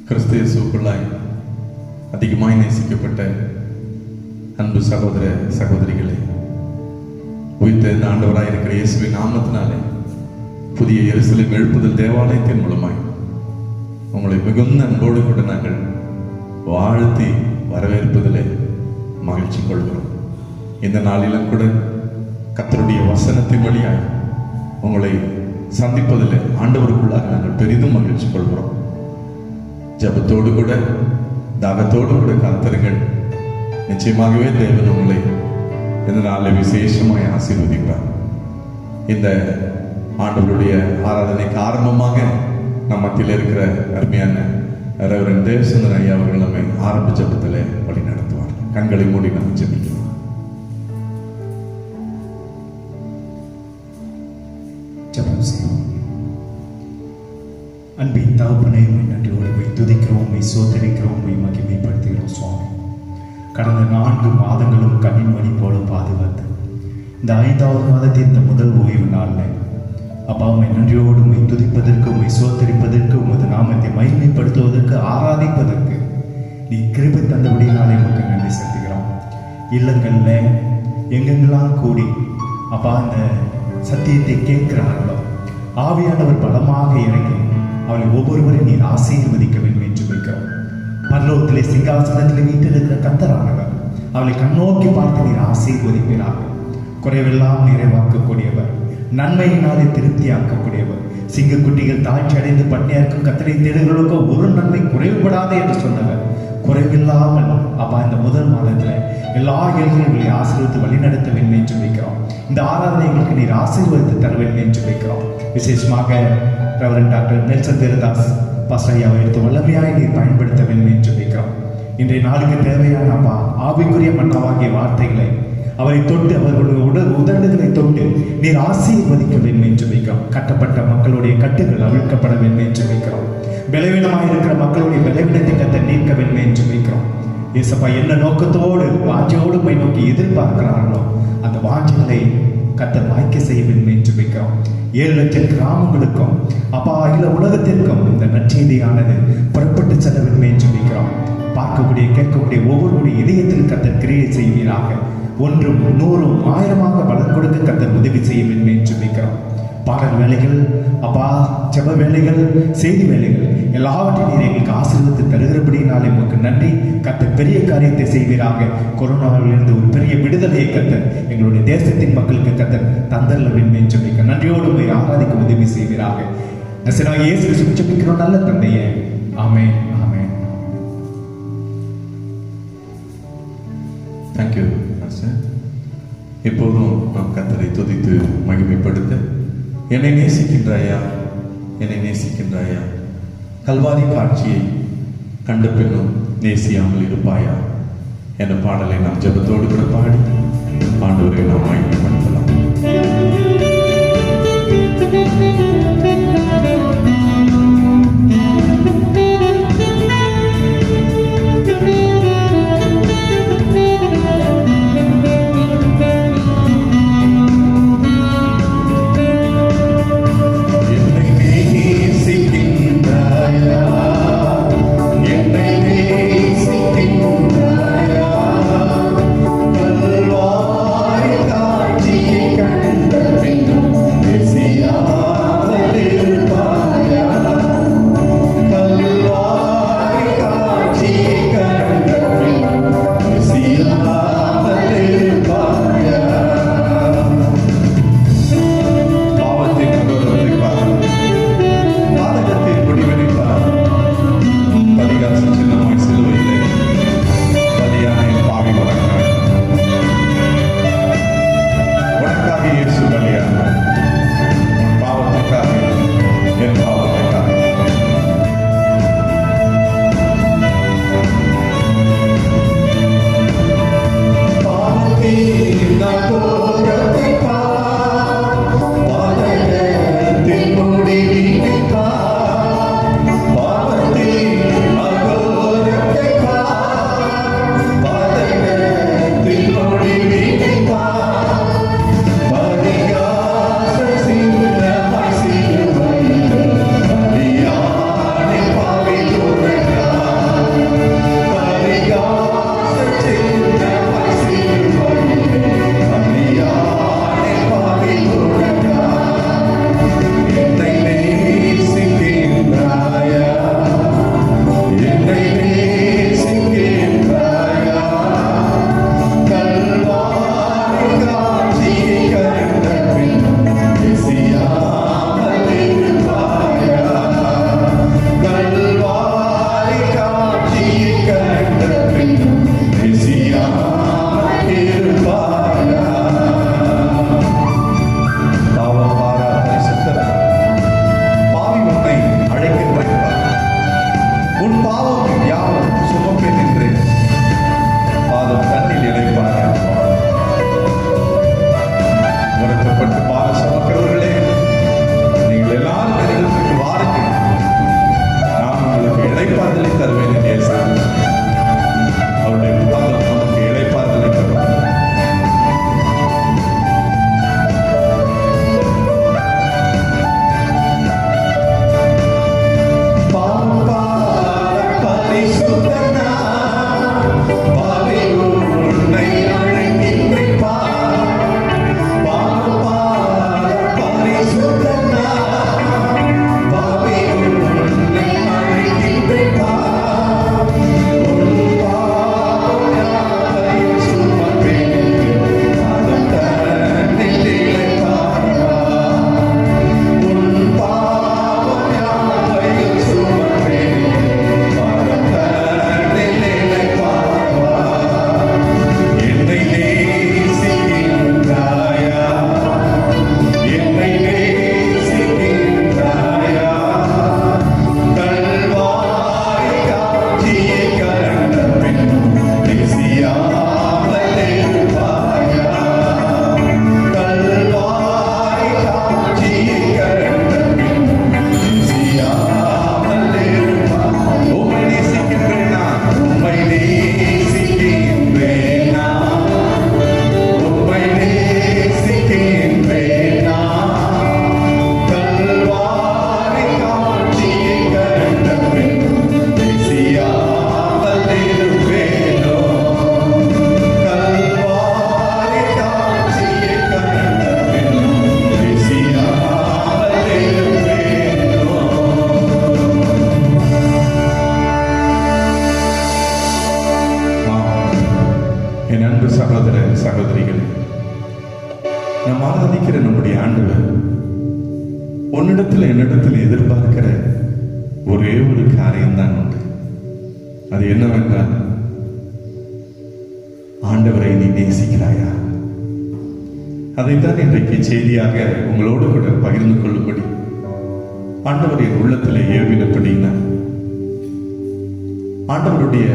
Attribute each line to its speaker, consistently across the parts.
Speaker 1: கிறிஸ்து இயேசுவுக்குள்ளாய் அதிகமாய் நேசிக்கப்பட்ட அன்பு சகோதர சகோதரிகளே, உயிர்த்தெழுந்த ஆண்டவராய் இருக்கிற இயேசுவின் நாமத்தினாலே புதிய எருசலேம் எழுப்புதல் தேவாலயத்தின் மூலமாய் உங்களை மிகுந்த அன்போடு கூட நாங்கள் வாழ்த்தி வரவேற்பதிலே மகிழ்ச்சி கொள்கிறோம். இந்த நாளிலும் கூட கர்த்தருடைய வசனத்தின் வழியாய் உங்களை சந்திப்பதில் ஆண்டவருக்குள்ளாக நாங்கள் பெரிதும் மகிழ்ச்சி கொள்கிறோம். ஜபத்தோடு கூட தாகத்தோடு கூட காத்திருங்கள். நிச்சயமாகவே தேவன் உங்களை இந்த நாளில் விசேஷமாய் ஆசீர்வதிப்பார். இந்த ஆண்டவருடைய ஆராதனைக்கு ஆரம்பமாக நம் மத்தியில் இருக்கிற அருமையான ரெவரண்ட் தேவசுந்தர் ஐயா அவர்கள் நம்மை ஆரம்ப ஜபத்தில் வழி நடத்துவார். கண்களை மூடி நாம் ஜெபிக்கலாம்.
Speaker 2: ஜெபம் செய்வோம். அன்பின் தகப்பனை நன்றியோடு துதிக்கிறோம், சோதரிக்கிறோம், மகிமைப்படுத்துகிறோம் சுவாமி. கடந்த 4 மாதங்களும் கண்ணின்மணி போல பாதுகாத்து இந்த 5வது மாதத்தின் இந்த முதல் ஓய்வு நாளில் அப்பா உம்மை நன்றியோடு துதிப்பதற்கு, சோதரிப்பதற்கு, உமது நாமத்தை மகிமைப்படுத்துவதற்கு, ஆராதிப்பதற்கு நீ கிருபை தந்தபடினாலே உமக்கு நன்றி செலுத்துகிறோம். இல்லங்களில் எங்கெங்கெல்லாம் கூடி அப்பா இந்த சத்தியத்தை கேட்கிறார்களோ ஆவியானவர் பலமாக இறங்கி அவளை ஒவ்வொருவரையும் நீர் ஆசீர்வதிக்க வேண்டும் என்று வைக்கிறோம். பரலோகத்திலே சிங்காசனத்தில் வீட்டிருக்கிற கர்த்தரானவர் அவளை கண்ணோக்கி பார்த்து நீர் ஆசீர்வதிப்பீராக. குறைவெல்லாம் நிறைவாக்கக்கூடியவர், நன்மையினாலே திருப்தியாக்கக்கூடியவர். சிங்கக்குட்டிகள் தாழ்ச்சி அடைந்து பட்டினியாருக்கும் கர்த்தரை தேடுகிறவர்களுக்கோ ஒரு நன்மை குறைவுபடாது என்று சொன்னவர். குறைவில்லாமல் அப்பா இந்த முதல் மாதத்தில் எல்லா ஏழைகளை ஆசீர்வதித்து வழிநடத்த வேண்டும் என்று வைக்கிறோம். இந்த ஆராதனைகளுக்கு நீர் ஆசீர்வதித்து தர வேண்டும் என்று வைக்கிறோம். விசேஷமாக reverend doctor Nelson Devadas pastor ஐயாவை எடுத்து வல்லமையாய் நீர் பயன்படுத்த வேண்டும் என்று வைக்கிறோம். இன்றைய நாளுக்கு தேவையான அப்பா ஆவிக்குரிய மன்னாவாகிய வார்த்தைகளை அவரை தொட்டு அவர்களுடைய உதடுகளை தொட்டு நீர் ஆசீர்வதிக்க வேண்டும் என்று வைக்கிறோம். கட்டப்பட்ட மக்களுடைய கட்டுகள் அவிழ்க்கப்பட வேண்டும் என்று வைக்கிறோம். பலவீனமாக இருக்கிற மக்களுடைய பலவீனத்தை கத்த நீக்க வேண்டும் என்று வைக்கிறோம். ஏசப்பா என்ன நோக்கத்தோடு வாஞ்சையோடு போய் நோக்கி எதிர்பார்க்கிறார்களோ அந்த வாஞ்சைகளை கத்தர் வாய்க்க செய்ய வேண்டும் என்று வைக்கிறோம். 7 லட்சம் கிராமங்களுக்கும் அப்பா அகில உலகத்திற்கும் இந்த நற்செய்தியானது புறப்பட்டு செல்ல வேண்டும் என்று வைக்கிறோம். பார்க்கக்கூடிய கேட்கக்கூடிய ஒவ்வொருடைய இதயத்தில் கத்தர் கிரியை செய்வீராக. 1, 100, 1000 பலன் கொடுக்க கத்தர் உதவி செய்ய வேண்டும் என்று வைக்கிறோம். பாடல் வேலைகள் அப்பா, ஜெப வேலைகள், செய்தி வேலைகள் எல்லாவற்றையும் நீர் எங்களுக்கு ஆசீர்வதித்து தருகிறபடினாலே உங்களுக்கு நன்றி. கர்த்தர் பெரிய காரியத்தை செய்வீராக. கொரோனாவிலிருந்து ஒரு பெரிய விடுதலையை கர்த்தர் எங்களுடைய தேசத்தின் மக்களுக்கு கர்த்தர் தந்தரல வேண்டும் என்று வைக்க நன்றியோடு போய் ஆராதிக்க உதவி செய்வீராக. நசராகிய இயேசு கிறிஸ்துவை ஜெபிக்கிறோம் நல்ல தந்தையே, ஆமென், ஆமென்.
Speaker 1: Thank you pastor. இப்போதும் நாம் கர்த்தரை துதித்து மகிமைப்படுத்த என்னை நேசிக்கின்றாயா, என்னை நேசிக்கின்றாயா, கல்வாரி காட்சியை கண்ட பின்னும் நேசியாமல் இருப்பாயா என்ற பாடலை நாம் ஜெபத்தோடு கூட பாடி ஆண்டவரை நாம் மகிமைப்படுத்தலாம்.
Speaker 3: காட்சியை
Speaker 1: நாம் ஆராதிக்கிற நம்முடைய ஆண்டவர் உன்னிடத்தில் என்னிடத்தில் எதிர்பார்க்கிற ஒரே ஒரு காரியம் தான் உண்டு. அது என்னவென்றால், ஆண்டவரை நீ நேசிக்கிறாயா? அதைத்தான் இன்றைக்கு செய்தியாக உங்களோடு கூட பகிர்ந்து கொள்ளும்படி ஆண்டவர் என் உள்ளத்திலே ஏவினபடினா, ஆண்டவருடைய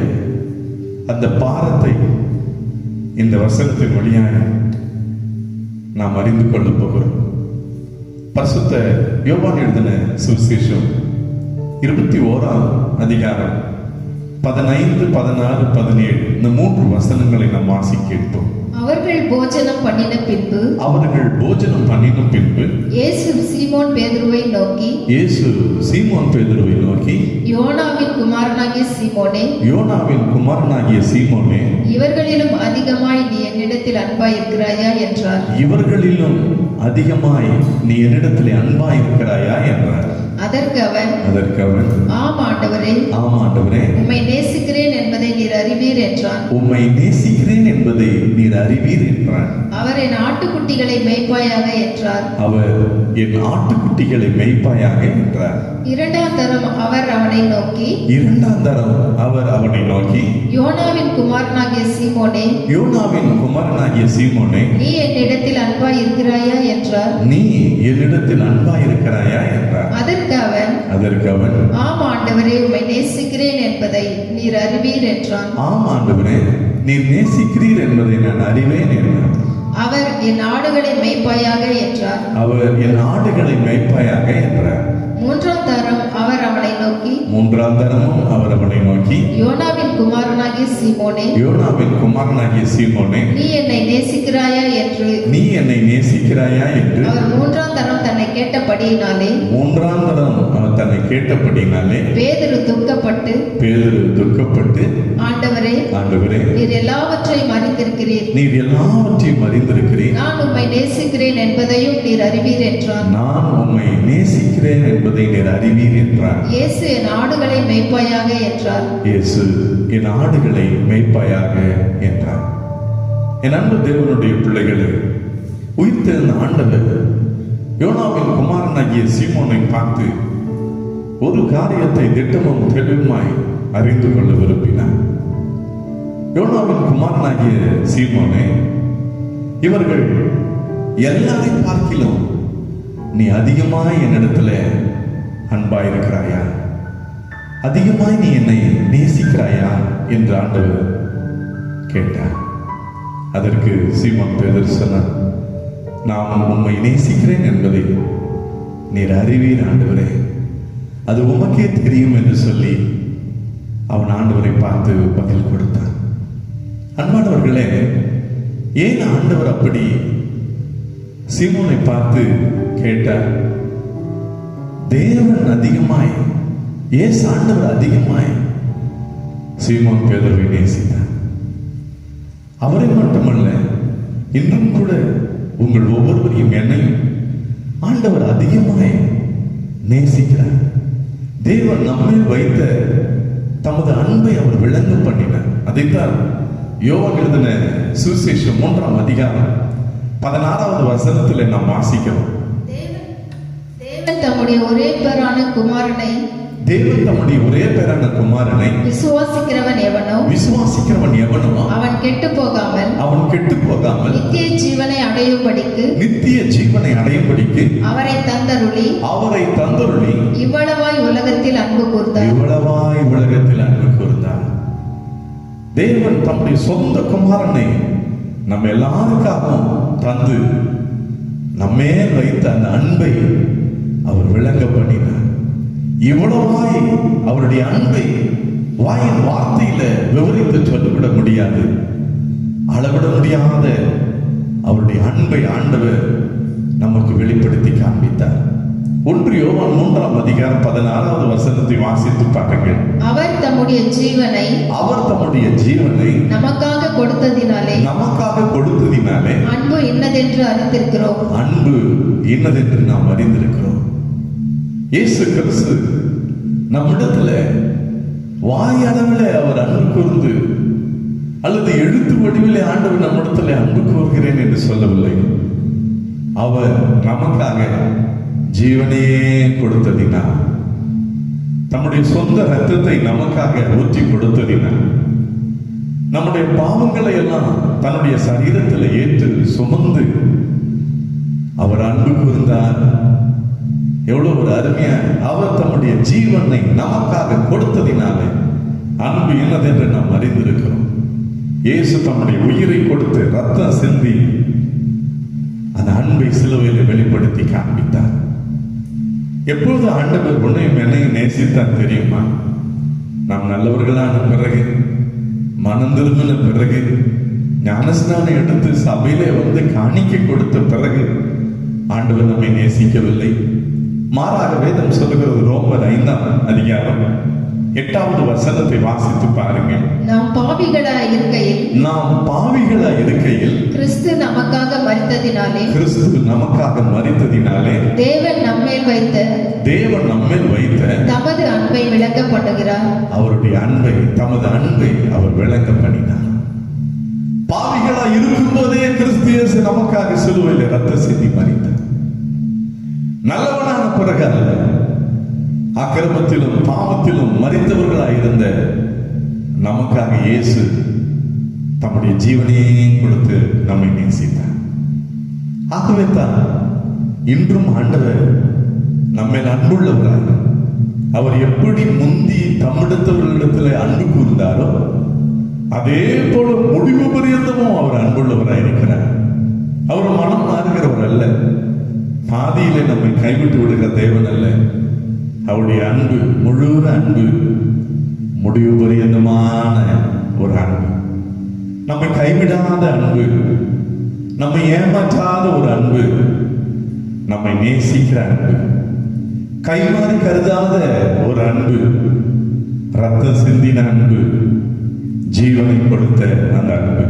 Speaker 1: அந்த பாரத்தை இந்த வசனத்தின் வழியாக நாம் அறிந்து கொள்ளப் போகிறோம். பரிசுத்த யோவான் எழுதின சுவிசேஷம் 21ஆம் அதிகாரம் 15, 16, 17 இந்த 3 வசனங்களை நாம் வாசிக்க கேட்போம்.
Speaker 3: அவர்கள் போஜனம் பண்ணின பின்பு இயேசு சீமோன் பேதுருவை நோக்கி, யோனாவின் குமாரனாகிய சீமோனே, இவர்களிலும் அதிகமாய் நீ என்னிடத்தில் அன்பாயிருக்கிறாயா என்றார். அதற்கு அவன், ஆம் ஆண்டவரே, உம்மை நேசிக்கிறேன் என்பதை நீர் அறிவீர் என்றான். அவர் என் ஆட்டுக்குட்டிகளை மேய்ப்பாயாக என்றார். இரண்டாம் தரம் அவர் அவனை நோக்கி, யோனாவின் குமாரனாகிய சீமோனே, நீ என்னிடத்தில் அன்பாய் இருக்கிறாயா என்றார். அதற்கு அவன், ஆம் ஆண்டவரே, உம்மை நேசிக்கிறேன் என்பதை நீர் அறிவீர் என்றான்.
Speaker 1: நீர் நேசிக்கிறீர் என்பதை நான் அறிவேன் என்றார்.
Speaker 3: அவர் என் ஆடுகளை மேய்ப்பாயாக என்றார். மூன்றாம் தரம் அவர் அவனை நோக்கி, யோனாவின் குமாரனாகிய சீமோனே, நீ என்னை நேசிக்கிறாயா என்று அவர் மூன்றாம் தரம் தன்னை கேட்டபடியினாலே பேதுரு துக்கப்பட்டு, ஆண்டவரே, நீர் எல்லாவற்றையும் அறிந்திருக்கிறீர். நான் உம்மை நேசிக்கிறேன் என்பதையும் நீர் அறிவீர் என்றார். இயேசு என் ஆடுகளை மேய்ப்பாயாக
Speaker 1: என்றார். என் அன்பு தேவனுடைய பிள்ளைகளே, உயிர்த்தெழுந்த ஆண்டவர் யோனாவின் குமாரனாகிய சீமோனை பார்த்து ஒரு காரியத்தை திட்டமும் தெளிவுமாய் அறிந்து கொள்ள விரும்பினார். யோனாவின் குமாரனாகிய சீமோனே, இவர்கள் எல்லாரையும் பார்க்கிலும் நீ அதிகமாய் என்னிடத்துல அன்பாயிருக்கிறாயா, அதிகமாய் நீ என்னை நேசிக்கிறாயா என்று ஆண்டவர் கேட்டார். அதற்கு சீமோன் பேதுரு சொன்னார், நான் உம்மை நேசிக்கிறேன் என்பதை நீர் அறிவீர் ஆண்டவரே, அது உமக்கே தெரியும் என்று சொல்லி அவன் ஆண்டவரை பார்த்து பதில் கொடுத்தான். அன்பானவர்களே, ஏன் ஆண்டவர் அப்படி சீமோனை பார்த்து கேட்டார்? தேவன் அதிகமாய், இயேசு ஆண்டவர் அதிகமாய் சீமோன் பேதுருவை நேசித்தார். அவரை மட்டுமல்ல, இன்றும் கூட உங்கள் ஒவ்வொருவரையும் என்னையும் ஆண்டவர் அதிகமாய் நேசிக்கிறார். தேவன் நம்மில் வைத்த தமது அன்பை அவர் விளங்க பண்ணினார். அதைத்தான் யோவான் எழுதின சுவிசேஷம் 3ஆம் அதிகாரம் 16வது வசனத்தில் நாம் வாசிக்கிறோம்.
Speaker 3: தேவன் தம்முடைய ஒரே பேரான குமாரனை விசுவாசிக்கிறவன் எவனோ அவன் கெட்டுப் போகாமல் நித்திய ஜீவனை அடையும்படிக்கு அவரை தந்தருளி இவ்வளவாய் உலகத்தில் அன்பு கூர்ந்தார்.
Speaker 1: தேவன் தம்முடைய சொந்த குமாரனை நம்ம எல்லாருக்காகவும் தந்து நம்மே வைத்த அந்த அன்பை அவர் விளங்க பண்ணினார். இவ்வளவாய் அவருடைய அன்பை வாயின் வார்த்தையில விவரித்து சொல்லிவிட முடியாது, அளவிட முடியாத அவருடைய அன்பை ஆண்டவர் நமக்கு வெளிப்படுத்தி காண்பித்தார். 1 யோவான் 3ஆம் அதிகாரம் 16வது வசனத்தை வாசித்து பாருங்கள்.
Speaker 3: அவர் தம்முடைய ஜீவனை நமக்காக கொடுத்ததினாலே அன்பு இன்னதென்று
Speaker 1: நாம் அறிந்திருக்கிறோம். இயேசு கிறிஸ்து நம்மிடத்துல வாயளவில் அவர் அன்பு கூர்ந்து அல்லது எழுத்து வடிவிலே ஆண்டவர் நம்மிடத்துல அன்பு கூறுகிறேன் என்று சொல்லவில்லை. அவர் நமக்காக ஜீவனையே கொடுத்ததினால், தம்முடைய சொந்த ரத்தத்தை நமக்காக ஊற்றி கொடுத்ததினால், நம்முடைய பாவங்களை எல்லாம் தன்னுடைய சரீரத்தில் ஏற்று சுமந்து அவர் அன்பு கூர்ந்தார். எவ்வளவு ஒரு அருமையா அவர் தம்முடைய ஜீவனை நமக்காக கொடுத்ததினாலே அன்பு என்னதென்று நாம் அறிந்திருக்கிறோம். இயேசு தம்முடைய உயிரை கொடுத்து ரத்தம் சிந்தி அந்த அன்பை சிலுவையில் வெளிப்படுத்தி காண்பித்தார். எப்பொழுது ஆண்டவர் உன்னையும் என்னையும் நேசித்தார் தெரியுமா? நாம் நல்லவர்களான பிறகு, மனம் திரும்பின பிறகு, ஞானஸ்நானம் எடுத்து சபையிலே வந்து காணிக்கை கொடுத்த பிறகு ஆண்டவர் நம்மை நேசிக்கவில்லை. மாறாக வேதம் சொல்லுகிறது, ரோமர் 5ஆம் அதிகாரம் 8வது வசனத்தை வாசித்து பாருங்க.
Speaker 3: நாம் பாவிகளாய் இருக்கையில் கிறிஸ்து நமக்காக மரித்ததினாலே தேவன் நம்மேல் வைத்த தமது அன்பை விளங்க பண்ணுகிறார்.
Speaker 1: அவருடைய அன்பை, தமது அன்பை அவர் விளங்க பண்ணினார். பாவிகளாய் இருக்கும் போதே கிறிஸ்து இயேசு நமக்காக சிலுவையில் ரத்த சிந்தி மரித்தார். நல்லவனான பிறகு அல்ல, அக்கிரமத்திலும் பாவத்திலும் மரித்தவர்களாயிருந்த நமக்காக இயேசு தம்முடைய ஜீவனையே கொடுத்து நம்மை நேசித்தார். ஆகவே தான் இன்றும் ஆண்டவர் நம்மேல் அன்புள்ளவராய், அவர் எப்படி முந்தி தம்மிடத்தவர்களிடத்தில் அன்பு கூர்ந்தாரோ அதே போல முடிவு பரியந்தமும் அவர் அன்புள்ளவராய் இருக்கிறார். அவர் மனம் மாறுகிறவர் அல்ல, பாதியிலே நம்மை கைவிட்டு விடுகிற தேவன் அல்ல. அவருடைய அன்பு முழு அன்பு, முடிவு பரியந்தமான ஒரு அன்பு, நம்மை கைவிடாத அன்பு, நம்மை ஏமாற்றாத ஒரு அன்பு, நம்மை நேசிக்கிற அன்பு, கைமாறி கருதாத ஒரு அன்பு, ரத்த சிந்தின அன்பு, ஜீவனை கொடுத்த அந்த அன்பு.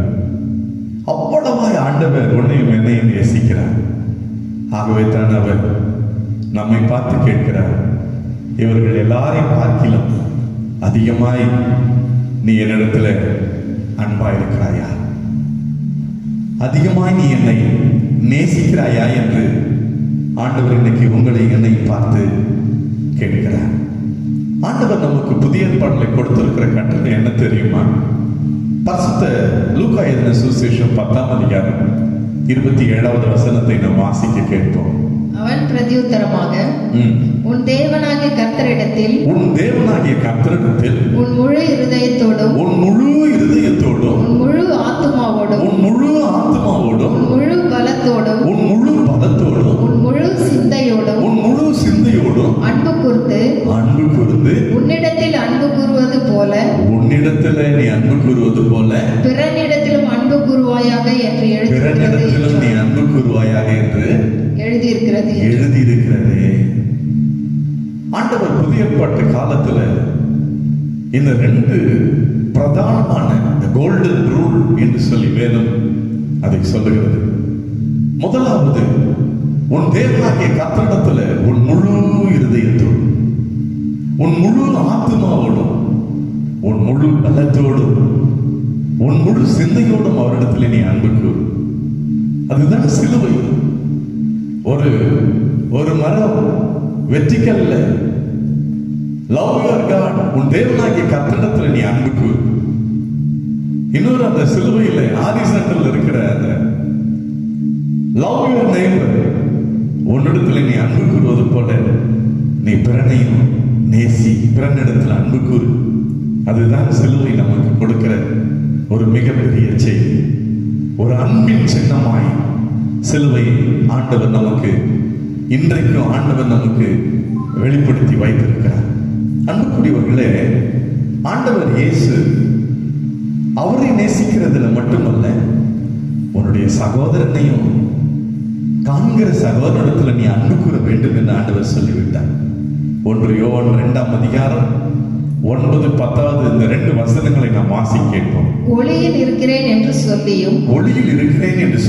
Speaker 1: அவ்வளவாய் ஆண்டவர் உன்னையும் என்னையும் நேசிக்கிறார். ஆகவே தான் அவர் நம்மை பார்த்து கேட்கிறார், இவர்கள் எல்லாரையும் பார்க்கிலும் அதிகமாய் நீ என்னிடத்துல அன்பாயிருக்கிறாயா, அதிகமாய் நீ என்னை நேசிக்கிறாயா என்று ஆண்டவர் இன்னைக்கு உங்களை என்னை பார்த்து கேட்கிறார். ஆண்டவர் நமக்கு புதிய ஏற்பாட்டில் கொடுத்திருக்கிற கட்டளை என்ன தெரியுமா? பரிசுத்த லூக்கா எழுதின சுவிசேஷம் 10ஆம் அதிகாரம் 27வது வசனத்தை நாம் வாசிக்க கேட்போம்.
Speaker 3: அவன் பிரதியுத்தரமாக, உன் தேவனாகிய கர்த்தரிடத்தில் உன் முழு இருதயத்தோடும் உன் முழு ஆத்துமாவோடும் உன் முழு பலத்தோடும் உன் முழு சிந்தையோடும் அன்பு கூர்ந்து உன்னிடத்தில் அன்பு கூறுவது போல
Speaker 1: நீ அன்பு கூறுவது போல
Speaker 3: பிறனிடத்திலும் அன்பு கூறுவாயாக என்று
Speaker 1: எழுதியிருக்கிறது. ஆண்டவர் புதிய ஏற்பாட்டு காலத்துல இந்த 2 பிரதானமான கோல்டன் ரூல் என்று சொல்லி வேதம் அதை சொல்லுகிறது. முதலாவது, உன் தேவனாகிய கர்த்தரிடத்துல உன் முழு இருதயத்தோடும் உன் முழு ஆத்துமாவோடும் உன் முழு பலத்தோடும் உன் முழு சிந்தையோடும் அவரிடத்துல நீ அன்பு கூறு. அதுதான் சிலுவை. ஒரு மரம் வெற்றிக்கல்ல, லவ் யுவர் காட், உன் தேவனாகிய கர்த்தரிடத்துல நீ அன்பு கூறு. இன்னொரு அந்த சிலுவையில ஆதி சென்டர்ல இருக்கிற அந்த லவ் யுவர் நெய்பர், உன்னிடத்துல நீ அன்பு கூறுவது போல நீ பிறனையும் நேசி, பிறனிடத்துல அன்பு கூறு. அதுதான் சிலுவை நமக்கு கொடுக்கிற ஒரு மிகப்பெரிய செய்தி. ஒரு அன்பின் சின்னமாய் சிலுவை ஆண்டவர் நமக்கு இன்றைக்கும் ஆண்டவர் நமக்கு வெளிப்படுத்தி வைத்திருக்கிறார். அன்புக்குரியவர்களே, ஆண்டவர் இயேசு அவரை நேசிக்கிறதுல மட்டுமல்ல, உன்னுடைய சகோதரனையும் காண்கிற சகோதரனிடத்துல நீ அன்பு கூற வேண்டும் என்று ஆண்டவர் சொல்லிவிட்டார். 1 யோவான் 2ஆம் அதிகாரம் 9, 10 இந்த 2 வசனங்களை நாம் வாசி கேட்போம்.
Speaker 3: ஒளியில் இருக்கிறேன் என்று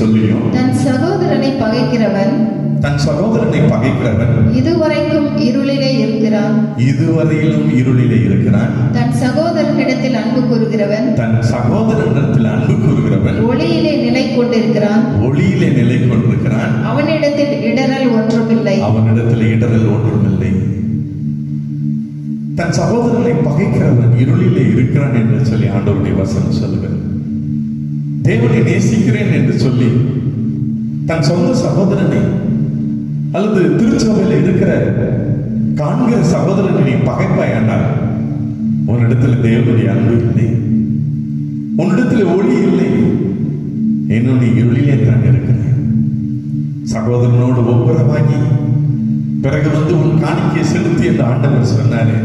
Speaker 3: சொல்லியும் தன் சகோதரனை பகைக்கிறவன் இதுவரையிலும் இருளிலே இருக்கிறான். தன் சகோதரனிடத்தில் அன்பு கூறுகிறவன் ஒளியிலே நிலை கொண்டிருக்கிறான். அவனிடத்தில்
Speaker 1: அவனிடத்தில் இடரல் ஒன்றுமில்லை. தன் சகோதரனை பகைக்கிறவன் இருளிலே இருக்கிறான் என்று சொல்லி ஆண்டவருடைய வசனம் சொல்லுகிறது. தேவனை நேசிக்கிறேன் என்று சொல்லி தன் சொந்த சகோதரனை அல்லது திருச்சபையில் இருக்கிற காண்கிற சகோதரனை நீ பகைப்பாயானால் உன்னிடத்தில் தேவனுடைய அன்பு இல்லை, உன்னிடத்தில் ஒளி இல்லை, இன்னும் நீ இருளிலே தான் இருக்கிற. சகோதரனோடு ஒப்புரவாகி பிறகு வந்து உன் காணிக்கையை செலுத்தி என்று ஆண்டவர் சொன்னாரே,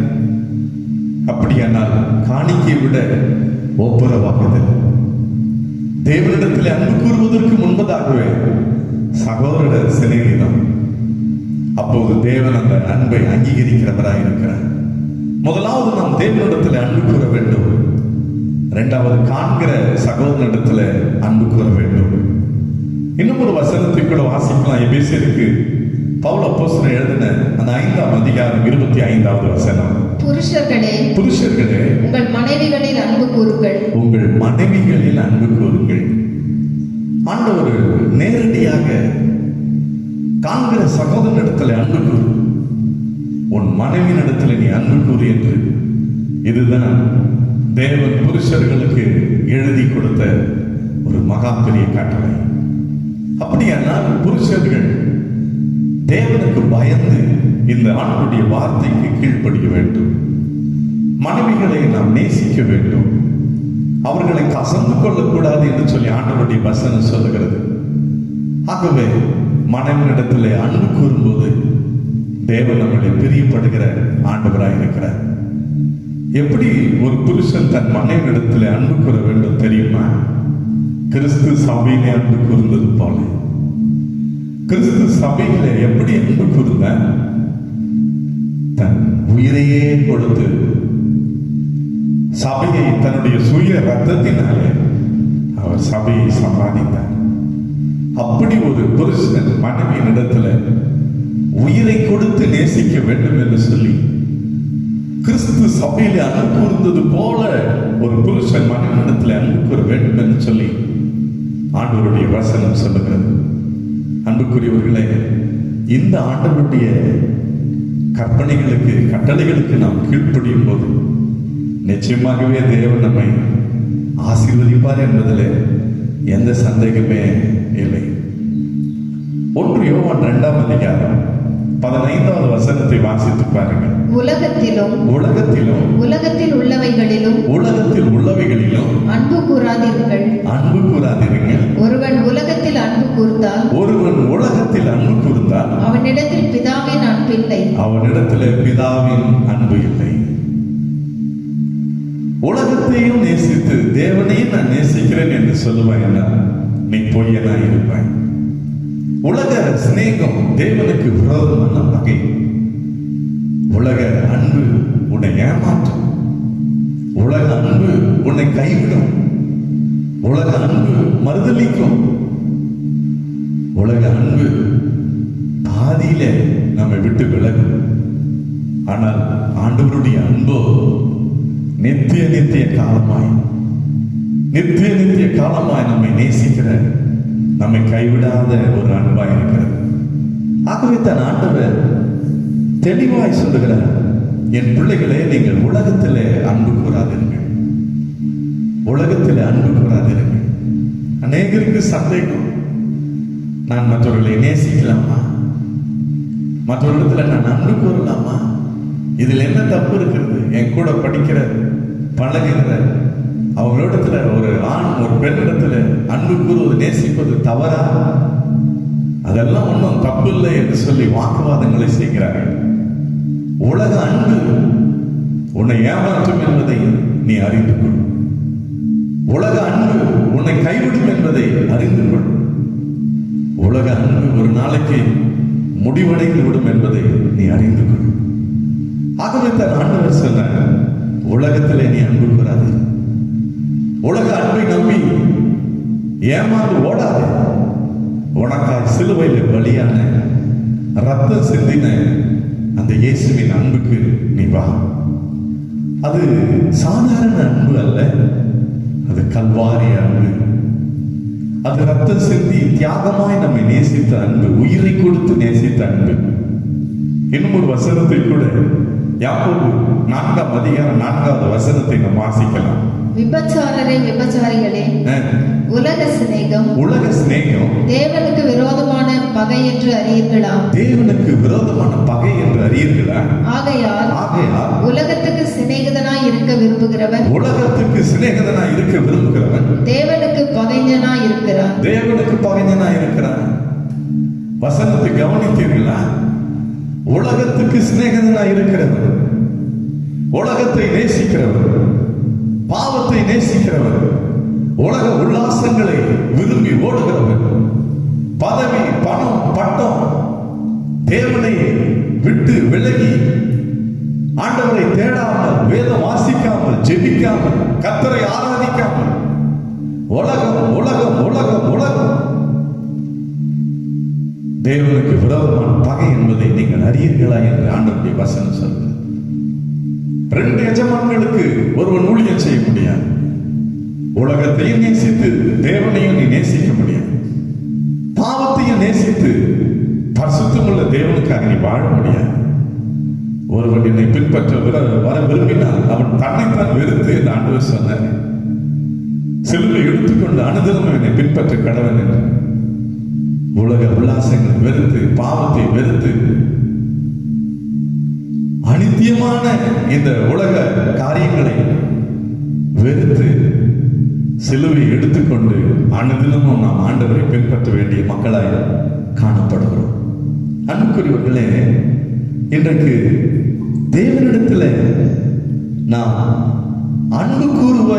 Speaker 1: அப்படியானால் காணிக்கையை விட ஒப்புரவாகுதல், தேவனிடத்தில் அன்பு கூறுவதற்கு முன்பதாகவே சகோதர சிநேகிதம். அப்போது தேவன் அந்த அன்பை அங்கீகரிக்கிறவராய் இருக்கிறார். முதலாவது நாம் தேவனிடத்தில் அன்பு கூற வேண்டும். இரண்டாவது காண்கிற சகோதரனிடத்தில் அன்பு கூற வேண்டும். இன்னும் ஒரு வசனத்தை கூட வாசிக்கலாம். எபேசியருக்கு பவுல் அப்போஸ்தலன் எழுதின அந்த 5ஆம் அதிகாரம் 25வது வசனம். புருஷர்களே
Speaker 3: உங்கள் மனைவிகளில் அன்பு கூறுங்கள்.
Speaker 1: உங்கள் மனைவிகளில் அன்பு கூறுங்கள். ஆண்டவர் நேரடியாக காண்கிற சகோதரனிடத்தில் அன்பு கூறு, உன் மனைவியினிடத்தில் நீ அன்பு கூறு என்று. இதுதான் தேவன் புருஷர்களுக்கு எழுதி கொடுத்த ஒரு மகா பெரிய கட்டளை. அப்படியானால் புருஷர்கள் தேவனுக்கு பயந்து இந்த ஆண்டுடைய வார்த்தைக்கு கீழ்ப்படிய வேண்டும். மனைவிகளை நாம் நேசிக்க வேண்டும். அவர்களை கசந்து கொள்ளக்கூடாது என்று சொல்லி ஆண்டவருடைய வசனம் சொல்லுகிறது. ஆகவே மனைவியிடத்திலே அன்பு கூறும்போது தேவன் நம்மளை பிரியப்படுகிற ஆண்டவராய் இருக்கிறார். எப்படி ஒரு புருஷன் தன் மனைவியிடத்திலே அன்பு கூற வேண்டும் தெரியுமா? கிறிஸ்து சபையிலே அன்பு கூர்ந்தது போல. கிறிஸ்து சபையிலே எப்படி அன்பு கூர்ந்த? தன் உயிரையே கொடுத்து சபையை தன்னுடைய சுய ரத்தத்தினாலே அவர் சபையை சம்பாதித்தார். அப்படி ஒரு புருஷன் மனைவியின் இடத்துல உயிரை கொடுத்து நேசிக்க வேண்டும் என்று சொல்லி கிறிஸ்து சபையிலே அன்பு கூர்ந்தது போல ஒரு புருஷன் மனைவி இடத்துல அன்பு கூற வேண்டும் என்று சொல்லி ஆண்டவருடைய வசனம் சொல்லுகிறது. அன்புக்குரியவர்களே, இந்த ஆண்டவருடைய கற்பனைகளுக்கு கட்டளைகளுக்கு நாம் கீழ்ப்படியும் போது நிச்சயமாகவே தேவன் நம்மை ஆசீர்வதிப்பார் என்பதில் எந்த சந்தேகமே இல்லை. 1 யோவான் 2ஆம் அதிகாரம் 15வது வசனத்தை வாசித்து பாருங்கள்.
Speaker 3: உலகத்தில் உள்ளவைகளிலும் அன்பு கூறாதீர்கள். ஒருவன் உலகத்தில் அன்பு கூர்ந்தால் அவனிடத்தில் பிதாவின் அன்பு இல்லை. உலகத்தையும் நேசித்து தேவனையும் நான் நேசிக்கிறேன் என்று சொல்லுவாய், நீ பொய்யனா இருப்பாய். உலக சிநேகம் தேவனுக்கு விரோதமான வகை. உலக அன்பு உன்னை ஏமாற்றும். உலக அன்பு உன்னை கைவிடும். உலக அன்பு மறுதலிக்கும். உலக அன்பு பாதியில நம்மை விட்டு விலகும். ஆனால் ஆண்டவருடைய அன்போ நித்திய காலமாய் நம்மை நேசிக்கிற, நம்மை கைவிடாத ஒரு அன்பாய் இருக்கிறது. ஆகவே தான் ஆண்டவர் தெளிவாய் சொல்லுகிறார், என் பிள்ளைகளே, நீங்கள் உலகத்திலே அன்பு கூறாதீர்கள். அநேகருக்கு சந்தேகம், நான் மற்றவர்களை நேசிக்கலாமா? மற்றவர்களிடத்துல நான் அன்பு கூறலாமா? இதில் என்ன தப்பு இருக்கிறது? என் கூட படிக்கிற பழகுகிற அவங்களிடத்துல ஒரு ஆண் ஒரு பெண்ணிடத்துல அன்பு கூறுவது நேசிப்பது தவறா? அதெல்லாம் ஒன்றும் தப்பு இல்லை என்று சொல்லி வாக்குவாதங்களை செய்கிறார்கள். உலக அன்பு உன்னை ஏமாற்றும் என்பதை நீ அறிந்து கொள். உலக அன்பு உன்னை கைவிடும் என்பதை அறிந்து கொள். உலக அன்பு ஒரு நாளைக்கு முடிவடைந்து விடும் என்பதை நீ அறிந்து கொள். ஆகவே தான் ஆண்டவர் சொன்னார், உலகத்திலே நீ அன்பு கூறாதே. உலக அன்பை நம்பி ஏமாந்து ஓடாதே. உனக்காய் சிலுவையில் பலியான ரத்தம் சிந்தின அந்த இயேசுவின் அன்புக்கு நீ வா. அது சாதாரண அன்பு அல்ல, அது கல்வாரி அன்பு. அது ரத்தம் சிந்தி தியாகமாய் நம்மை நேசித்த அன்பு, உயிரை கொடுத்து நேசித்த அன்பு.
Speaker 1: இன்னும் ஒரு வசனத்தை கூட யாக்கோபு 4ஆம் அதிகாரம் 4வது வசனத்தை நாம் வாசிக்கலாம்.
Speaker 4: விபச்சாரரே விபச்சாரிகளே, உலக சிநேகம் தேவனுக்கு விரோதமான பகை என்று அறியீர்களா?
Speaker 1: தேவனுக்கு விரோதமான பகை என்று அறியீர்களா?
Speaker 4: ஆகையால் உலகத்துக்கு சிநேகிதனாய் இருக்க விரும்புகிறவன் தேவனுக்கு பகைஞனாய் இருக்கிறான்.
Speaker 1: வசனத்தை கவனித்தீர்களா? உலகத்துக்கு சிநேகிதனாய் இருக்கிறவன், உலகத்தை நேசிக்கிறவர், பாவத்தை நேசிக்கிறவர், உலக உல்லாசங்களை விரும்பி ஓடுகிறவர், பதவி, பணம், பட்டம், தேவனை விட்டு விலகி ஆண்டவரை தேடாமல், வேதம் வாசிக்காமல், ஜெபிக்காமல், கர்த்தரை ஆராதிக்காமல், உலகம் உலகம் உலகம் உலகம் தேவனுக்கு விரோதமான பகை என்பதை நீங்கள் அறியீர்களா என்று ஆண்டவருடைய வசனம் சொல்கிறது. 2 எஜமான்களுக்கு ஒருவன் ஊழியம் செய்ய முடியாது. உலகத்தையும் நேசித்து தேவனையும் நீ நேசிக்க முடியாது. பாவத்தையும் நேசித்து பரிசுத்தமுள்ள தேவனுக்காக நீ வாழ முடியாது. ஒருவன் என்னை பின்பற்ற வர விரும்பினால் அவன் தன்னைத்தான் வெறுத்து என்று ஆண்டவர் சொன்னார். சிலுவை எடுத்துக்கொண்டு அனுதினமும் என்னை பின்பற்ற கடவன் என்று. உலக உல்லாசங்களை வெறுத்து, பாவத்தை வெறுத்து, அனித்தியமான இந்த உலக காரியங்களை வெறுத்து சிலுவை எடுத்துக்கொண்டு அனுதினமும் நாம் ஆண்டவரை பின்பற்ற வேண்டிய மக்களாய் காணப்படுகிறோம். அன்புக்குரியவர்களே, இன்றைக்கு தேவனிடத்தில் நாம் அன்பு கூறுவ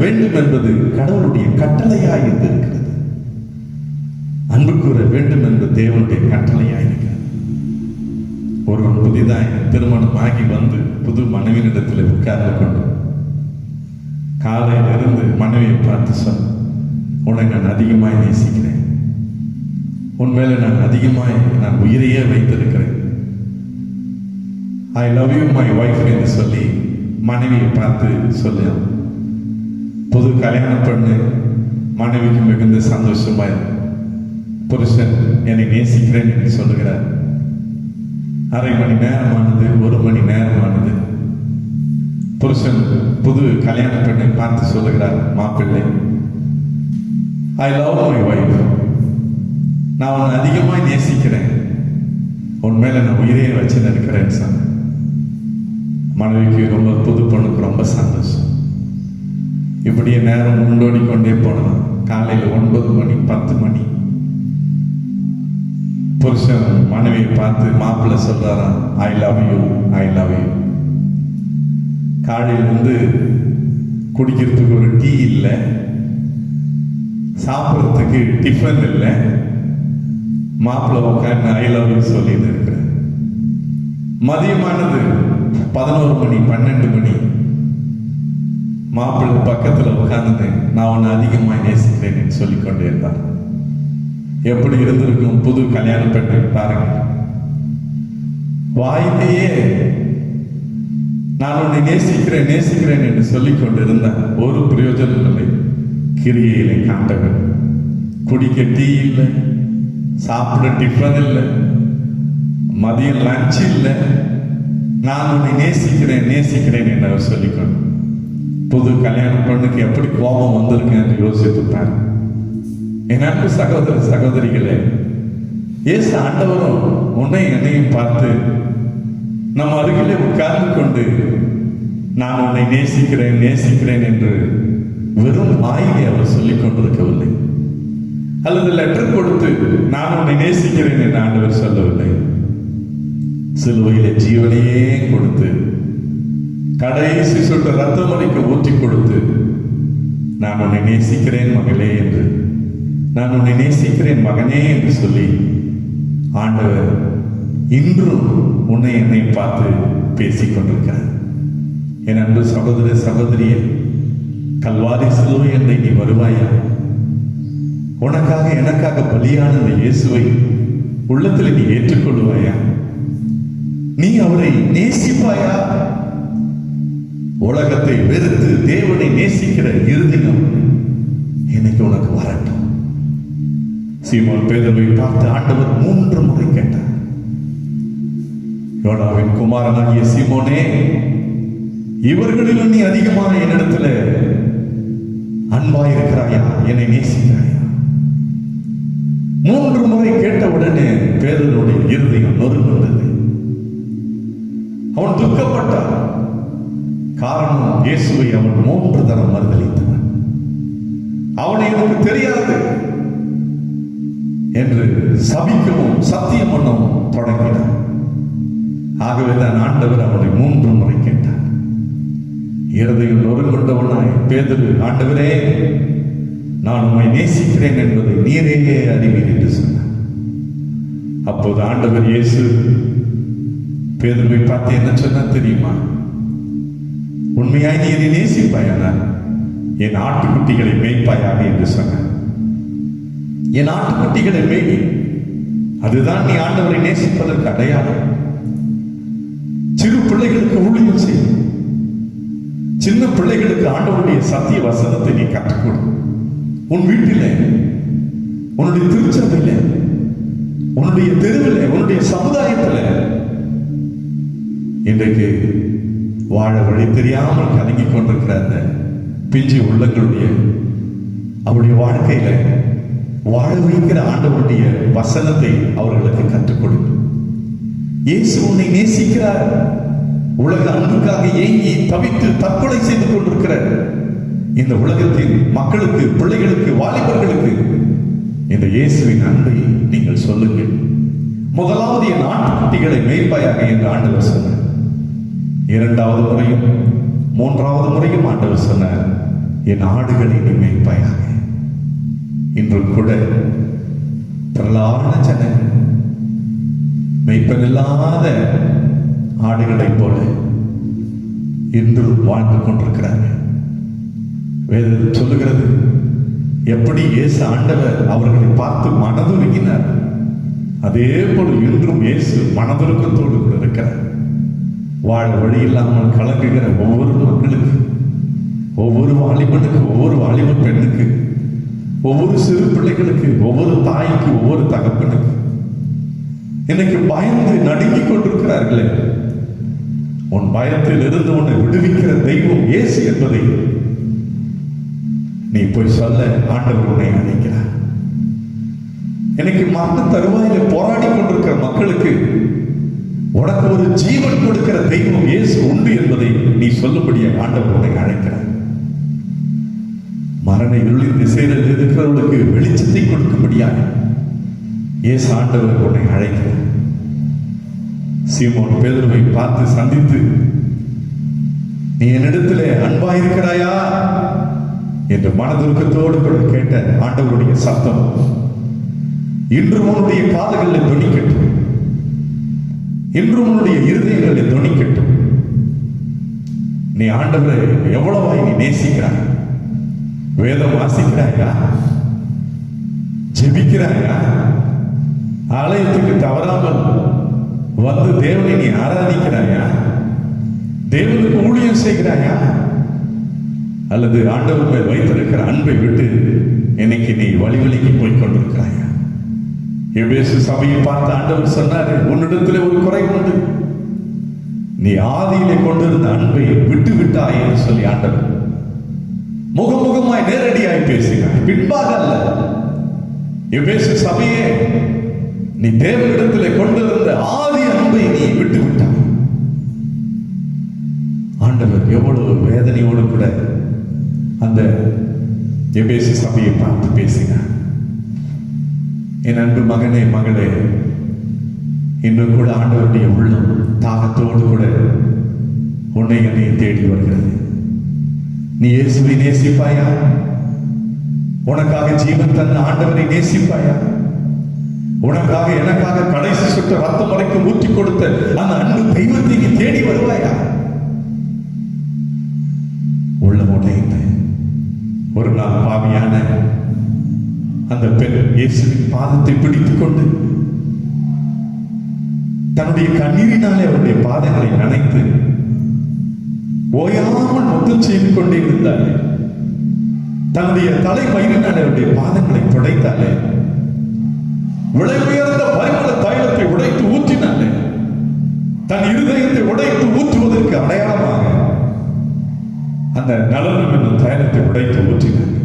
Speaker 1: வேண்டும் என்பது கடவுளுடைய கட்டளையாய் இருக்கிறது. அன்பு கூற வேண்டும் என்பது தேவனுடைய கட்டளையாய் இருக்கிறது. ஒருவன் புதிதாய் திருமணமாகி வந்து புது மனைவியிடத்தில் உட்கார்ந்து கொண்டு காலையிலிருந்து மனைவியை பார்த்து சொன்ன, உன்னை நான் அதிகமாய் நேசிக்கிறேன், உன்மேல நான் அதிகமாய் நான் உயிரையே வைத்திருக்கிறேன், ஐ லவ் யூ மை வைஃப் என்று சொல்லி மனைவியை பார்த்து சொல்ல, புது கல்யாணம் பண்ணு மனைவிக்கு மிகுந்த சந்தோஷமாய் புருஷன் என்னை நேசிக்கிறேன் என்று சொல்லுகிறார். அரை மணி நேரமானது, 1 மணி நேரமானது. புருஷன் புது கல்யாண பெண்ணை பார்த்து சொல்லுகிறார், மாப்பிள்ளை, ஐ லவ் மை வைஃப், நான் உன்னை அதிகமாய் நேசிக்கிறேன், உன் மேல நான் உயிரையே வச்சு நிற்கிறேன் சார். மனைவிக்கு ரொம்ப, புது பொண்ணுக்கு ரொம்ப சந்தோஷம். இப்படியே நேரம் முன்னோடி கொண்டே போனோம். காலையில் 9 மணி 10 மணி புருஷன் மனைவியை பார்த்து மாப்பிள்ளை சொல்றாராம், I love you, I love you. காலையில் வந்து குடிக்கிறதுக்கு ஒரு டீ இல்லை, சாப்பிட்றதுக்கு டிஃபன் இல்லை, மாப்பிள்ளை உட்காந்து ஐ லவ் யூ சொல்லிட்டு இருக்கிறேன். மதியமானது 11 மணி 12 மணி மாப்பிள்ளை பக்கத்தில் உட்கார்ந்து நான் உன்னை அதிகமாக நேசிக்கிறேன் சொல்லிக்கொண்டே இருந்தார். எப்படி இருந்திருக்கும் புது கல்யாண பெண்ணை பாருங்க. வாயிலேயே நான் உன்னை நேசிக்கிறேன் நேசிக்கிறேன் என்று சொல்லிக் கொண்டிருந்த ஒரு பிரயோஜனம் இல்லை. கிரியையிலே காட்டவன், குடிக்க டீ இல்லை, சாப்பிட டிஃபன் இல்லை, மதியம் லஞ்ச் இல்லை, நான் உன்னை நேசிக்கிறேன் நேசிக்கிறேன் என்று அவர் சொல்லிக்கொண்டு புது கல்யாண பெண்ணுக்கு எப்படி கோபம் வந்திருக்கேன் என்று யோசித்துப்பார். என் அன்பு சகோதர சகோதரிகளே, இயேசு ஆண்டவரும் உன்னை என்னையும் பார்த்து நம் அருகிலே உட்கார்ந்து கொண்டு நான் உன்னை நேசிக்கிறேன் நேசிக்கிறேன் என்று வெறும் வாயிலே அவர் சொல்லிக் கொண்டிருக்கவில்லை, அல்லது லெட்டர் கொடுத்து நான் உன்னை நேசிக்கிறேன் என்று ஆண்டவர் சொல்லவில்லை. சிலுவையிலே ஜீவனையே கொடுத்து கடைசி சொட்டு ரத்தமணிக்கு ஊற்றி கொடுத்து நான் உன்னை நேசிக்கிறேன் மகளே என்று, நான் உன்னை நேசிக்கிறேன் மகனே என்று சொல்லி ஆண்டவர் இன்றும் உன்னை என்னை பார்த்து பேசிக் கொண்டிருக்கிறார். என் அன்பு சகோதர சகோதரியே, கல்வாரி சிலுவை என்று நீ வருவாயா? உனக்காக எனக்காக பலியான இந்த இயேசுவை உள்ளத்தில் நீ ஏற்றுக்கொள்வாயா? நீ அவரை நேசிப்பாயா? உலகத்தை வெறுத்து தேவனை நேசிக்கிற இருதயம் இன்னைக்கு உனக்கு வரட்டும். சீமோன் பேதுருவை பார்த்து ஆண்டவர் 3 முறை கேட்டார், யோனாவின் குமாரனாகிய சீமோனே, இவர்களிலும் நீ அதிகமாக என்னிடத்துல அன்பாயிருக்கிறாயா, என்னை நேசிக்கிறாயா? 3 முறை கேட்டவுடனே பேதுருவுடைய இருதயம் நொறுங்குண்டது. அவன் துக்கப்பட்டான். காரணம், இயேசுவை அவன் 3 தரம் மறுதலித்தவன். அவனை எனக்கு தெரியாது என்று சபிக்கவும் சத்தியம் பண்ணவும் தொடங்கினான். ஆகவே தான் ஆண்டவர் அவனை 3 முறை கேட்டார். இருதயம் நொறுங்குண்டவனாய் பேதுரு, ஆண்டவரே, நான் உம்மை நேசிக்கிறேன் என்பதை நீரே அறிவீர் என்று சொன்னார். அப்போது ஆண்டவர் இயேசு பேதுருவை பார்த்து என்ன சொன்னார் தெரியுமா? உண்மையாய் நீ என்னை நேசிப்பாயானால் என் ஆட்டுக்குட்டிகளை மேய்ப்பாயாக என்று சொன்னார். என் ஆட்டுக்குட்டிகளை மேய், அதுதான் நீ ஆண்டவரை நேசிப்பதற்கு அடையாளம். சிறு பிள்ளைகளுக்கு ஊழியம் செய். சின்ன பிள்ளைகளுக்கு ஆண்டவருடைய சத்திய வசனத்தை நீ கற்றுக்கொடு. உன் வீட்டில், உன்னுடைய திருச்சபையில், உன்னுடைய தெருவில், உன்னுடைய சமுதாயத்தில் இன்றைக்கு வாழ வழி தெரியாமல் கலங்கிக் கொண்டிருக்கிற அந்த பிஞ்சு உள்ளங்களுடைய அவருடைய வாழ்க்கையில வாழ வைக்கிற ஆண்டவருடைய வசனத்தை அவர்களுக்கு கற்றுக் கொடு. இயேசு உன்னை நேசிக்கிறார். உலக அன்புக்காக ஏங்கி தவித்து தற்கொலை செய்து கொண்டிருக்கிற இந்த உலகத்தின் மக்களுக்கு, பிள்ளைகளுக்கு, வாலிபர்களுக்கு இந்த இயேசுவின் அன்பை நீங்கள் சொல்லுங்கள். முதலாவது என் ஆட்டுக்குட்டிகளை மேய்ப்பாயாக என்று ஆண்டவர் சொன்னார். 2வது முறையும் 3வது முறையும் ஆண்டவர் சொன்னார், என் ஆடுகளை நீ மேய்ப்பாயாக. இன்றும் கூட திரளான ஜனங்கள் மெய்ப்பனில்லாத ஆடுகளைப் போல இன்றும் வாழ்ந்து கொண்டிருக்கிறார்கள். வேதம் சொல்லுகிறது, எப்படி இயேசு ஆண்டவர் அவர்களை பார்த்து மனதுருகினார், அதே போல் இன்றும் இயேசு மனதுருக்கத்தோடு கூட இருக்கிறார். வாழ வழி இல்லாமல் கலங்குகிற ஒவ்வொரு மக்களுக்கு, ஒவ்வொரு வாலிபனுக்கு, ஒவ்வொரு வாலிப பெண்ணுக்கு, ஒவ்வொரு சிறு பிள்ளைகளுக்கு, ஒவ்வொரு தாய்க்கு, ஒவ்வொரு தகப்பனுக்கு இன்னைக்கு பயந்து நடுங்கிக் கொண்டிருக்கிறார்களே, உன் பயத்தில் இருந்து உன்னை விடுவிக்கிற தெய்வம் இயேசு என்பதை நீ போய் சொல்ல ஆண்டவர் உன்னை அழைக்கிறார். இன்னைக்கு மரண தருவாயில போராடி கொண்டிருக்கிற மக்களுக்கு உனக்கு ஒரு ஜீவன் கொடுக்கிற தெய்வம் இயேசு உண்டு என்பதை நீ சொல்லும்படியாக ஆண்டவர் உன்னை அழைக்கிறார். மரண இருளின் திசையில் இருக்கிறவர்களுக்கு வெளிச்சத்தை கொடுக்கும்படியாக இயேசு ஆண்டவர் உன்னை அழைக்கிறார். சீமோன் பேதுருவை பார்த்து சந்தித்து, நீ என்னிடத்திலே அன்பாயிருக்கிறாயா என்று மனதுருக்கத்தோடு கூட கேட்ட ஆண்டவருடைய சத்தம் இன்று உன்னுடைய காதுகளில் தொனிக்கட்டும், இன்று உன்னுடைய இருதயங்களில் தொனிக்கட்டும். நீ ஆண்டவரை எவ்வளவாய் நீ நேசிக்கிறாய்? வேதம் வாசிக்கிறாயா? ஜெபிக்கிறாயா? ஆலயத்துக்கு தவறாமல் வந்து தேவனை நீ ஆராதிக்கிறாயா? தேவனுக்கு ஊழியம் செய்கிறாயா? அல்லது ஆண்டவர் மேல் வைத்திருக்கிற அன்பை விட்டு இன்னைக்கு நீ வழிவழிக்கு போய் கொண்டிருக்கிறாயா? எபேசு சபையை பார்த்து ஆண்டவர் சொன்னாரு, உன்னிடத்தில் ஒரு குறை உண்டு, நீ ஆதியிலே கொண்டிருந்த அன்பை விட்டு விட்டாய் என்று சொல்லி ஆண்டவர் முகமுகமாய் நேரடியாய் பேசினார், பின்பாக அல்ல. எபேசு சபையே, நீ தேவனிடத்திலே கொண்டிருந்த ஆதி அன்பை நீ விட்டு விட்டாய். ஆண்டவர் எவ்வளவு வேதனையோடு கூட அந்த எபேசு சபையை பார்த்து பேசினார். என் அன்பு மகனே, மகளே, இன்றும் கூட ஆண்டவருடைய உள்ளம் தாகத்தோடு கூட உன்னை என்னை தேடி வருகிறது. நீ இயேசுவை நேசிப்பாயா? உனக்காக ஜீவன் தந்த ஆண்டவரை நேசிப்பாயா? உனக்காக எனக்காக கடைசி சுற்ற ரத்தம் வரைக்கும் ஊற்றி கொடுத்த அந்த அன்பு தெய்வத்தை நீ தேடி வருவாயா? உள்ளம் உடைந்த ஒரு நாள் பாவியான அந்த பெண் இயேசுவின் பாதத்தை பிடித்துக் கொண்டு தன்னுடைய கண்ணீரினாலே அவருடைய பாதங்களை நனைத்து ஓயாமல் முத்தம் செய்து கொண்டே இருந்தாலே, தன்னுடைய தலைமயிரினாலே அவருடைய பாதங்களை துடைத்தாலே, விலை உயர்ந்த பரிமள தைலத்தை உடைத்து ஊற்றினாலே, தன் இருதயத்தை உடைத்து ஊற்றுவதற்கு அடையாளமாக அந்த நலனும் என்னும் தைலத்தை உடைத்து ஊற்றினாங்க.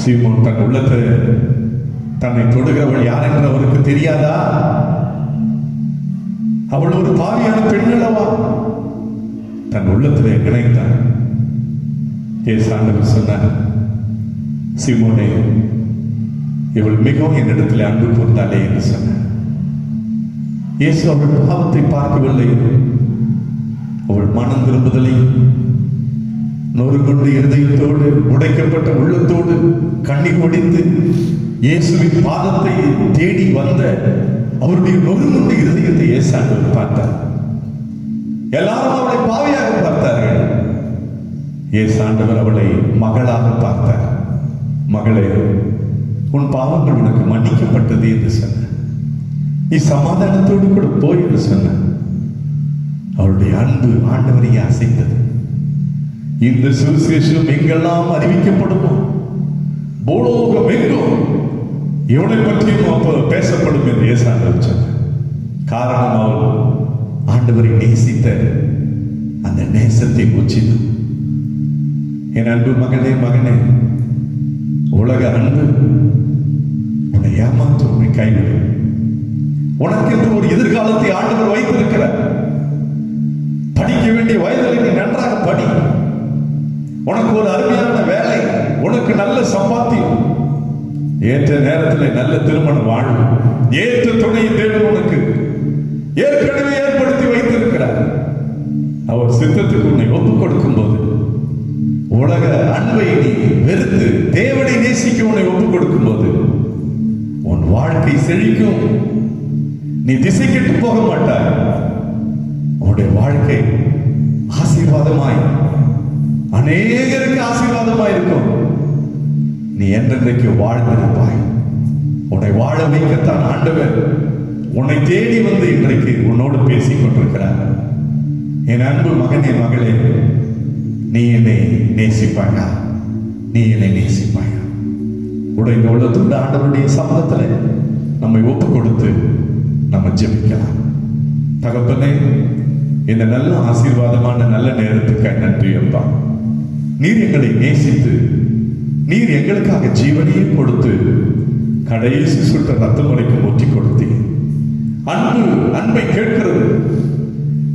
Speaker 1: சீமோன் தன் உள்ளத்தை தன்னை தொடுகிறவள் யார் என்று அவருக்கு தெரியாதா? அவள் ஒரு பாவியான பெண்ணளவா? தன் உள்ளத்திலே நினைத்தார். இயேசு ஆண்டவர் சொன்னார், சீமோனே, இவள் மிகவும் என்னிடத்தில் அன்பு கூர்ந்தாளே என்று சொன்னார். இயேசு அவள் பாவத்தை பார்க்கவில்லை. அவள் மனம் திரும்புதலை நொறுங்கொண்டு இருதயத்தோடு உடைக்கப்பட்ட உள்ளத்தோடு கண்ணீர் ஒடித்து இயேசுவின் பாதத்தை தேடி வந்த அவருடைய நொறுங்கொண்டு இருதயத்தை இயேசு ஆண்டவர் பார்த்தார். எல்லாரும் அவளை பாவியாக பார்த்தார்கள். இயேசு ஆண்டவர் அவளை மகளாக பார்த்தார். மகளே, உன் பாவங்கள் உனக்கு மன்னிக்கப்பட்டது என்று சொன்னார். நீ சமாதானத்தோடு கூட போய் என்று சொன்னார். அவருடைய அன்பு ஆண்டவரையே அசைத்தது. இந்த சுவிசேஷம் எங்கெல்லாம் அறிவிக்கப்படுமோ, பூலோகம் எங்கும் இவனை பற்றியும் அப்போ பேசப்படும் என்று இயேசு ஆண்டவர் சொன்னார். காரணம், அவள் ஆண்டவரை நேசித்த அந்த நேசத்தை உச்சிது. என் அன்பு மகனே, மகனே, உலக அன்பு உன்னை ஏமாற்றும், உன்னை கைவிடும். உனக்கு என்று ஒரு எதிர்காலத்தை ஆண்டவர் வைத்திருக்கிறார். படிக்க வேண்டிய வயதில் நீ நன்றாக படி. உனக்கு ஒரு அருமையான வேலை, உனக்கு நல்ல சம்பாத்தியம், ஏற்ற நேரத்தில் நல்ல திருமணம் வாழ்வு, ஏற்ற துணையை தேவன் உனக்கு ஏற்கனவே ஏற்படுத்தி வைத்திருக்கிறார். அவர் சித்தத்துக்கு உன்னை ஒப்புக் கொடுக்கும் போது, உலக அன்பை நீ வெறுத்து தேவனை நேசிக்க உன்னை ஒப்புக் கொடுக்கும் போது உன் வாழ்க்கை செழிக்கும். நீ திசை கெட்டு போக மாட்டாய். உன்னுடைய வாழ்க்கை ஆசீர்வாதமாய், அநேகருக்கு ஆசீர்வாதமாய் இருக்கும். நீ என்றென்றைக்கு வாழ்ந்திருப்பாய். உன்னை வாழ வைக்கத்தான் ஆண்டவர் உன்னை தேடி வந்து இன்றைக்கு உன்னோடு பேசிக் கொண்டிருக்கிறார். என் அன்பு மகனே, மகளே, நீ என்னை நேசிப்பாயா? நீ என்னை நேசிப்பாயா? உடைய உள்ளத்தோடு ஆண்டவருடைய சமூகத்தில் நம்மை ஒப்பு கொடுத்து நம்ம ஜெபிக்கலாம். தகப்பனே, இந்த நல்ல ஆசீர்வாதமான நல்ல நேரத்துக்கு நன்றி அப்பா. நீர் எங்களை நேசித்து, நீர் எங்களுக்காக ஜீவனையே கொடுத்து, கடைசி சுட்ட ரத்தம் வரைக்கும் ஒற்றி கொடுத்தீர். அன்பை கேட்கிறது.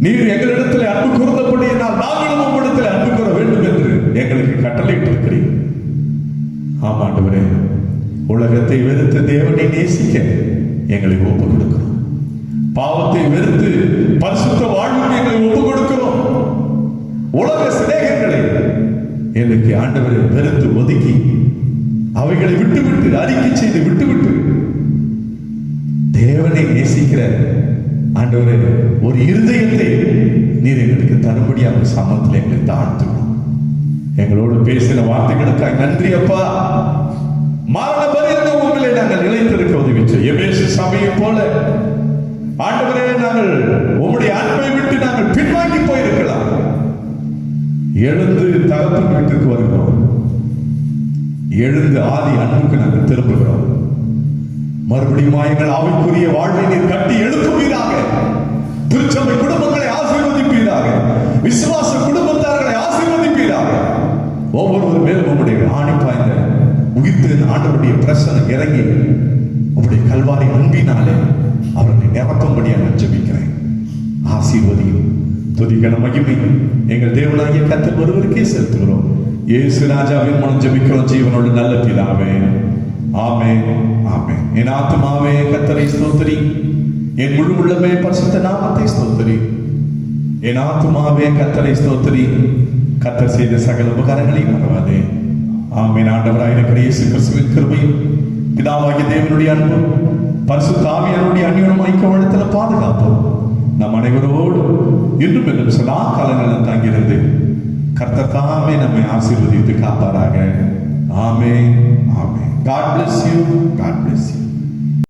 Speaker 1: நீர் எங்களிடத்தில் அன்பு கூர்ந்தபடியினால் நாங்களும் உங்களிடத்தில் அன்பு கூற வேண்டும் என்று எங்களுக்கு கட்டளையிட்டு இருக்கிறீர். ஆமாண்டவரே, உலகத்தை வெறுத்து தேவனை நேசிக்க எங்களை ஒப்பு கொடுக்கிறோம். பாவத்தை வெறுத்து பரிசுத்த வாழ்வுக்கு எங்களை ஒப்பு கொடுக்கிறோம். உலக சிநேகங்களை எனக்கு ஆண்டவரை வெறுத்து ஒதுக்கி அவைகளை விட்டுவிட்டு அறிக்கை செய்து விட்டுவிட்டு தேவனை நேசிக்கிற ஆண்டவரே ஒரு இருதயத்தை நீர் எங்களுக்கு தரும்படியாக சமத்தில் எங்களை தாழ்த்துவோம். எங்களோடு பேசின வார்த்தைகளுக்காக நன்றி அப்பா. மரண பரியந்தம் உங்களை நாங்கள் நிலைத்திருக்க உதவி செய்ய எபேசு சபையை போல ஆண்டவரே, நாங்கள் உம்முடைய அன்பை விட்டு நாங்கள் பின்வாங்கி போயிருக்கலாம். எழுந்து தகப்பன் வீட்டுக்கு வருகிறோம். எழுந்து ஆதி அன்புக்கு நாங்கள் திரும்புகிறோம். மறுபடியும் எங்கள் ஆவிக்குரிய வாழ்வை நீர் கட்டி எழுப்புவீராக. திருச்சபை குடும்பங்களை ஆசீர்வதிப்பீராக. விசுவாச குடும்பத்தார்களை ஆசீர்வதிப்பீராக. ஒவ்வொருவர் மேலும் உங்களுடைய ஆணி பாய்ந்த உயிர்த்து ஆண்டவருடைய பிரசனம் இறங்கி உங்களுடைய கல்வாரி அன்பினாலே அவர்களை நிரப்பும்படியாக ஜெபிக்கிறேன். ஆசீர்வதியும் துதிகன மகிமை எங்கள் தேவனாகிய கர்த்தர் ஒருவருக்கே செலுத்துகிறோம். இயேசு ராஜாவின் மூலம் ஜெபிக்கிறோம் ஜீவனோடு நல்ல பிதாவே. ஆமென், ஆமென். என் ஆத்துமாவே கர்த்தரை ஸ்தோத்திரி, என் முழு உள்ளமே பரிசுத்த நாமத்தை ஸ்தோத்திரி. என் ஆத்துமாவே கர்த்தரை ஸ்தோத்திரி, கர்த்தர் செய்த சகல உபகாரங்களையும் மறவாதே. ஆமென். ஆண்டவராய் இருக்கிற இயேசு கிறிஸ்துவின் கிருபையும் பிதாவாகிய தேவனுடைய அன்பும் பரிசுத்த ஆவியானவருடைய அந்யோன்ய ஐக்கியத்தில் பாதுகாப்போம் நம் அனைவரோடு இன்றும் என்றும் சதா காலங்களில் தங்கியிருந்து கர்த்தர் தாமே நம்மை ஆசீர்வதித்து காப்பாராக. ஆமென், ஆமென். God bless you. God bless you.